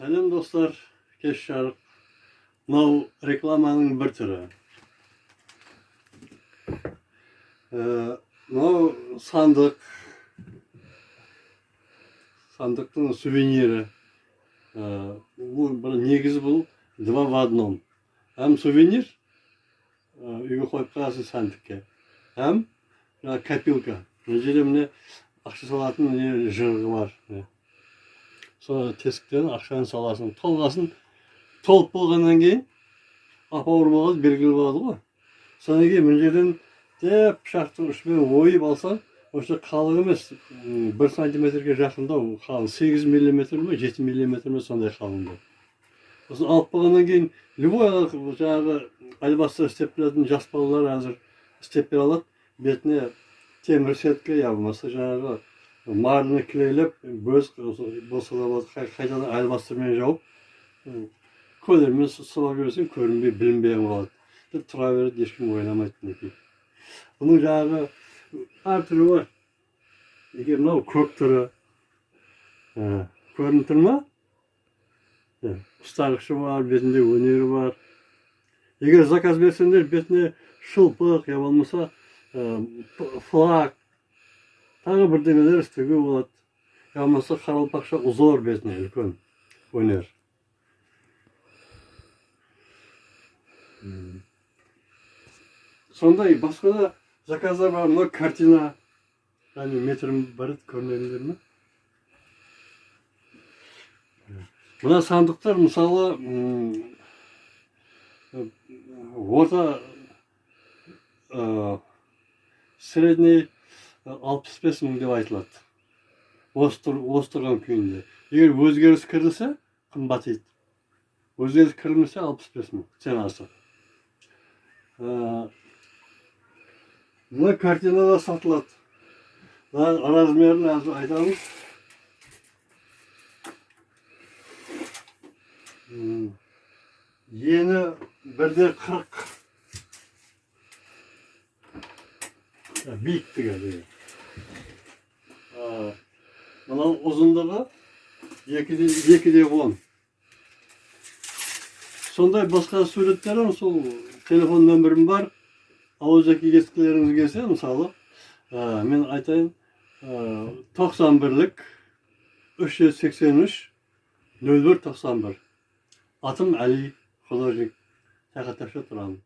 Selam dostlar, kech jarıq. Mынау рекламаның bir түрі. Мынау сандық. Сандықтың сувенирі. Бұл негізі бұл два в одном. Hem сувенир, үйге қойып қоясың сандыққа. Hem копилка. Мына жерде міне ақша салатын жырғы бар. Sonra тесіктен ақшаны саласың, толғасын. Толып болғаннан кейін апауыр болады, белгілі болады ғой. Содан кейін мына жерден деп пышақтың ұшымен ойып алсаң, осы қалың емес, 1 сантиметрге жақындау қалың, 8 миллиметр ме, 7 миллиметр ме сондай қалыңдау. Сосын алып болғаннан кейін любой жаңағы альбастер істеп беретін жас балалар әзір істеп бере алады. Бетіне темір сетка, я болмаса жаңағы марлыны кілейлеп, бөз болса да болады, қайтадан альбастермен жауып, көйлермен сылап жіберсең көрінбей, білінбей болады. Деп тұра береді, ешкім ойламайды мінекей. Бұның жаңағы әр түрі бар. Егер мынау көк түрі көрініп тұр ма? Ұстағышы бар, бетінде өнері бар. Егер заказ берсеңдер, бетіне шылпық, я болмаса флаг, тағы бірдеңелер істеуге болады. Я болмаса қаралпақша ұзор бетіне үлкен өнер. Сондай басқа да заказдар бар. Мына картина, яғни метрім бар еді, көрінесіңдер ме? Мына сандықтар мысалы орта средний 65 мың деп айтылады. Осы тұрған күйінде. Егер өзгеріс кірілсе, қымбат еді. Өзгеріс кірілмесе 65 мың ценасы. Мына картина да сатылады. Размерін әзір айтамыз. Ені 1/40. Биіктігі дейді. Мынау ұзындығы 2/10. Сондай басқа суреттерім, сол телефон нөмірім бар. Ауызекі ескілеріңіз келсе, мысалы, мен айтайын, 91-лік 383 0191. Атым Әли, художник. Саяхатташы тұрамын.